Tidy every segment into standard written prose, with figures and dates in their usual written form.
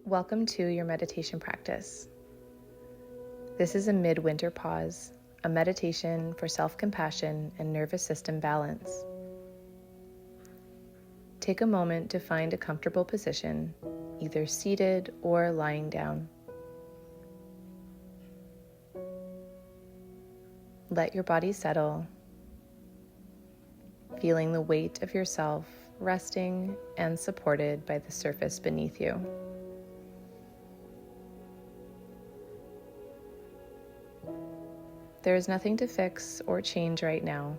Welcome to your meditation practice. This is a midwinter pause, a meditation for self-compassion and nervous system balance. Take a moment to find a comfortable position, either seated or lying down. Let your body settle, feeling the weight of yourself resting and supported by the surface beneath you. There is nothing to fix or change right now,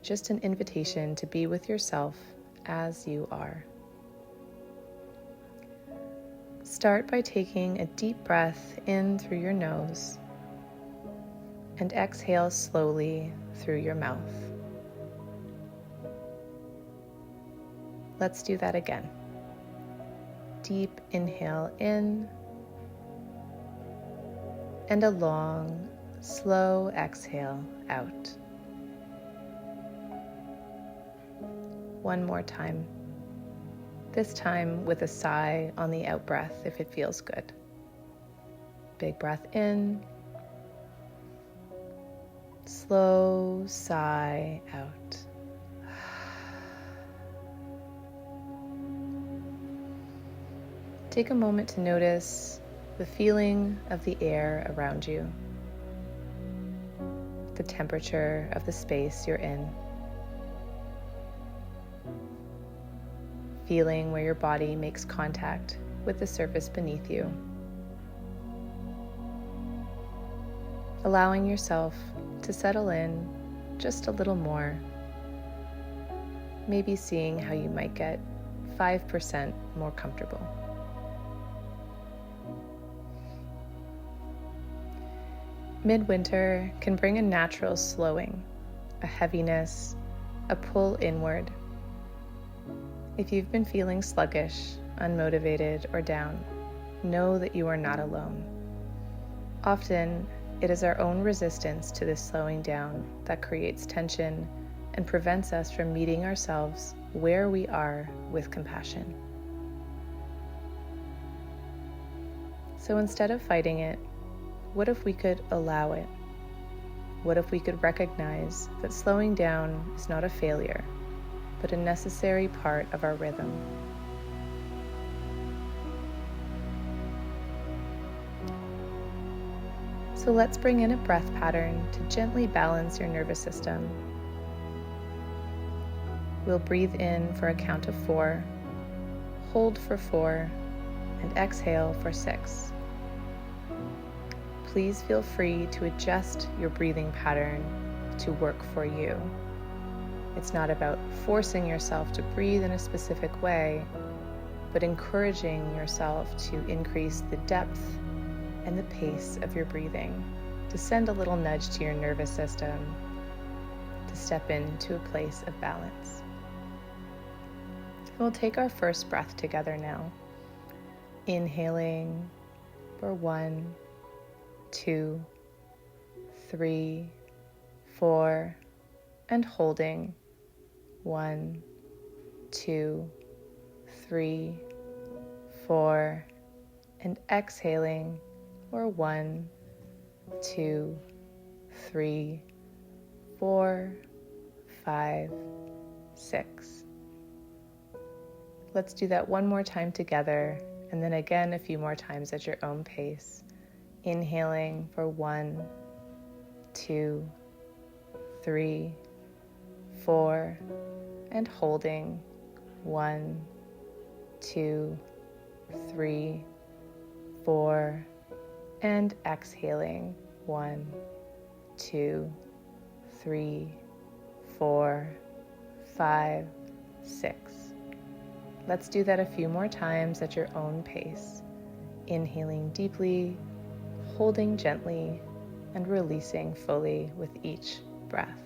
just an invitation to be with yourself as you are. Start by taking a deep breath in through your nose and exhale slowly through your mouth. Let's do that again. Deep inhale in and a long, slow exhale out. One more time. This time with a sigh on the out breath if it feels good. Big breath in. Slow sigh out. Take a moment to notice the feeling of the air around you, the temperature of the space you're in, feeling where your body makes contact with the surface beneath you, allowing yourself to settle in just a little more, maybe seeing how you might get 5% more comfortable. Midwinter can bring a natural slowing, a heaviness, a pull inward. If you've been feeling sluggish, unmotivated, or down, know that you are not alone. Often, it is our own resistance to this slowing down that creates tension and prevents us from meeting ourselves where we are with compassion. So instead of fighting it, what if we could allow it? What if we could recognize that slowing down is not a failure, but a necessary part of our rhythm? So let's bring in a breath pattern to gently balance your nervous system. We'll breathe in for a count of 4, hold for 4, and exhale for 6. Please feel free to adjust your breathing pattern to work for you. It's not about forcing yourself to breathe in a specific way, but encouraging yourself to increase the depth and the pace of your breathing, to send a little nudge to your nervous system, to step into a place of balance. We'll take our first breath together now. Inhaling for 1, 2, 3, 4, and holding 1, 2, 3, 4, and exhaling for 1, 2, 3, 4, 5, 6. Let's do that one more time together, and then again a few more times at your own pace. Inhaling for 1, 2, 3, 4, and holding 1, 2, 3, 4, and exhaling 1, 2, 3, 4, 5, 6. Let's do that a few more times at your own pace. Inhaling deeply, holding gently, and releasing fully with each breath.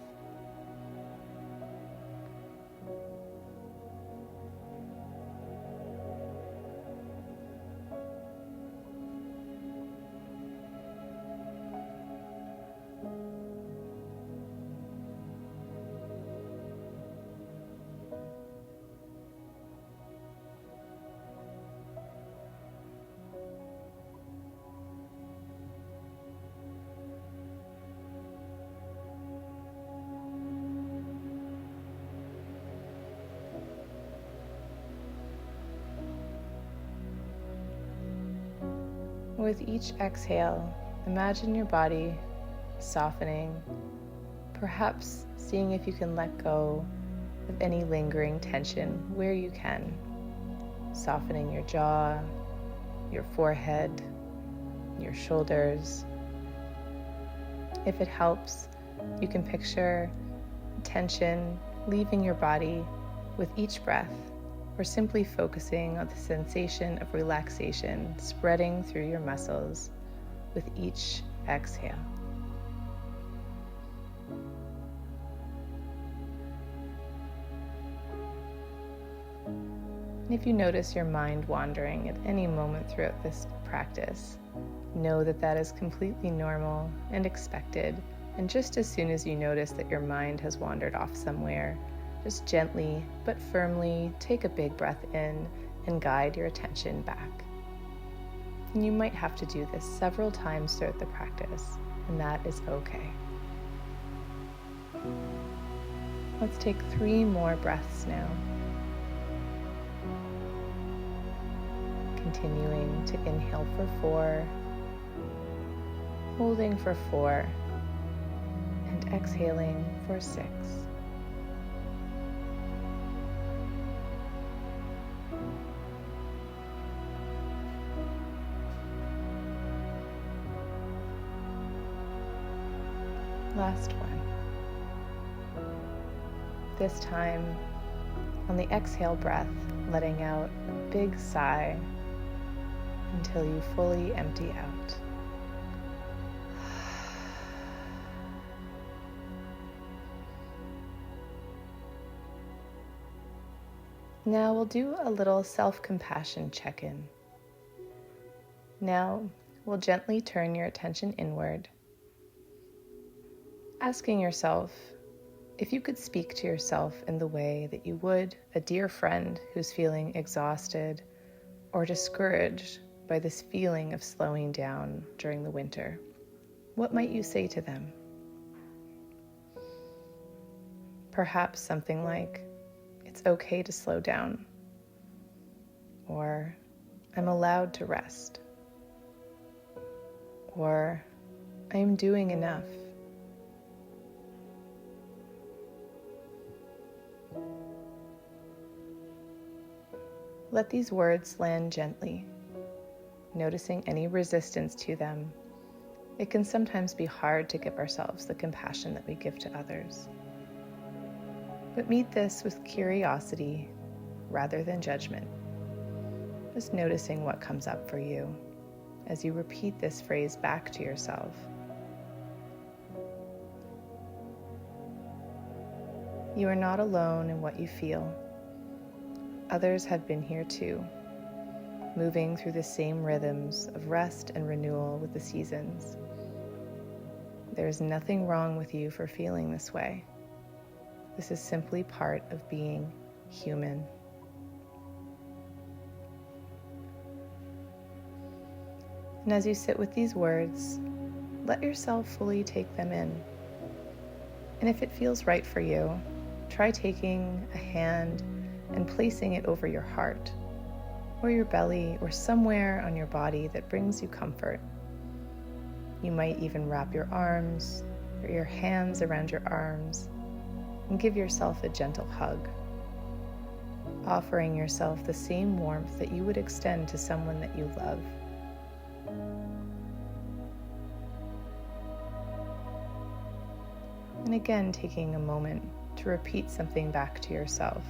With each exhale, imagine your body softening, perhaps seeing if you can let go of any lingering tension where you can, softening your jaw, your forehead, your shoulders. If it helps, you can picture tension leaving your body with each breath, or simply focusing on the sensation of relaxation spreading through your muscles with each exhale. And if you notice your mind wandering at any moment throughout this practice, know that that is completely normal and expected. And just as soon as you notice that your mind has wandered off somewhere, just gently but firmly take a big breath in and guide your attention back. And you might have to do this several times throughout the practice, and that is okay. Let's take 3 more breaths now. Continuing to inhale for 4, holding for 4, and exhaling for 6. Last one. This time, on the exhale breath, letting out a big sigh until you fully empty out. Now we'll do a little self-compassion check-in. Now we'll gently turn your attention inward, asking yourself if you could speak to yourself in the way that you would a dear friend who's feeling exhausted or discouraged by this feeling of slowing down during the winter. What might you say to them? Perhaps something like, "It's okay to slow down," or "I'm allowed to rest," or "I am doing enough." Let these words land gently, noticing any resistance to them. It can sometimes be hard to give ourselves the compassion that we give to others. But meet this with curiosity rather than judgment. Just noticing what comes up for you as you repeat this phrase back to yourself. You are not alone in what you feel. Others have been here too, moving through the same rhythms of rest and renewal with the seasons. There is nothing wrong with you for feeling this way. This is simply part of being human. And as you sit with these words, let yourself fully take them in. And if it feels right for you, try taking a hand and placing it over your heart, or your belly, or somewhere on your body that brings you comfort. You might even wrap your arms or your hands around your arms and give yourself a gentle hug, offering yourself the same warmth that you would extend to someone that you love. And again, taking a moment to repeat something back to yourself.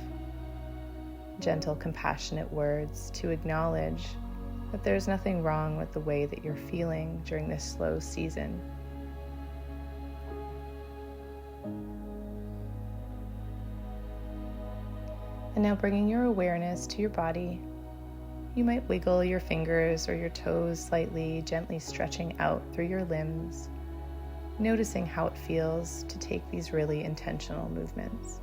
Gentle, compassionate words to acknowledge that there's nothing wrong with the way that you're feeling during this slow season. And now bringing your awareness to your body, you might wiggle your fingers or your toes slightly, gently stretching out through your limbs, noticing how it feels to take these really intentional movements.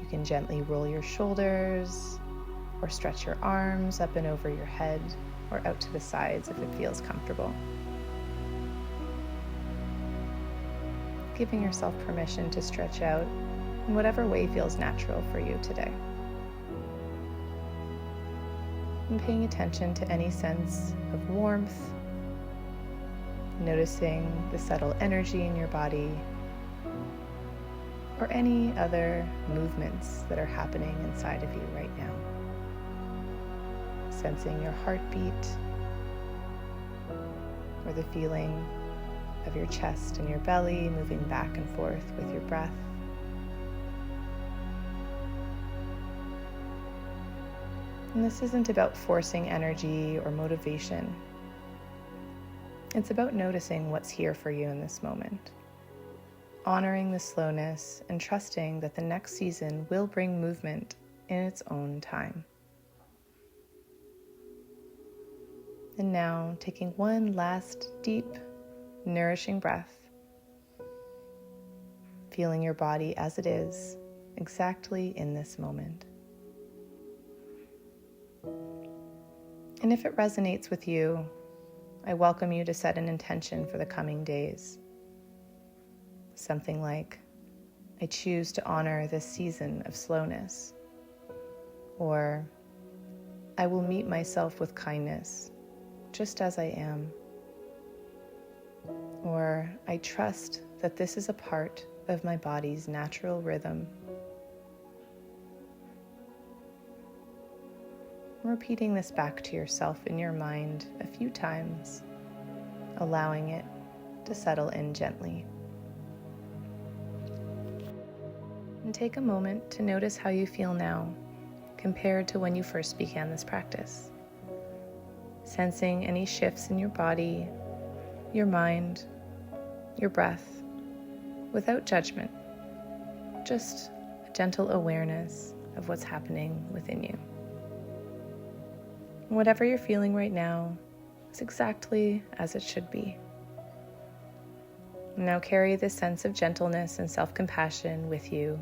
You can gently roll your shoulders or stretch your arms up and over your head or out to the sides if it feels comfortable. Giving yourself permission to stretch out in whatever way feels natural for you today. and paying attention to any sense of warmth, noticing the subtle energy in your body, or any other movements that are happening inside of you right now. Sensing your heartbeat, or the feeling of your chest and your belly moving back and forth with your breath. And this isn't about forcing energy or motivation. It's about noticing what's here for you in this moment, honoring the slowness and trusting that the next season will bring movement in its own time. And now, taking one last deep, nourishing breath, feeling your body as it is, exactly in this moment. And if it resonates with you, I welcome you to set an intention for the coming days. Something like, I choose to honor this season of slowness. Or, I will meet myself with kindness, just as I am. Or, I trust that this is a part of my body's natural rhythm. Repeating this back to yourself in your mind a few times, allowing it to settle in gently. And take a moment to notice how you feel now compared to when you first began this practice. Sensing any shifts in your body, your mind, your breath, without judgment, just a gentle awareness of what's happening within you. Whatever you're feeling right now is exactly as it should be. Now carry this sense of gentleness and self-compassion with you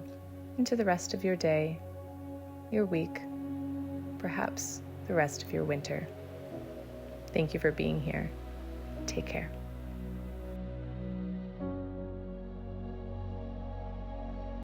into the rest of your day, your week, perhaps the rest of your winter. Thank you for being here. Take care.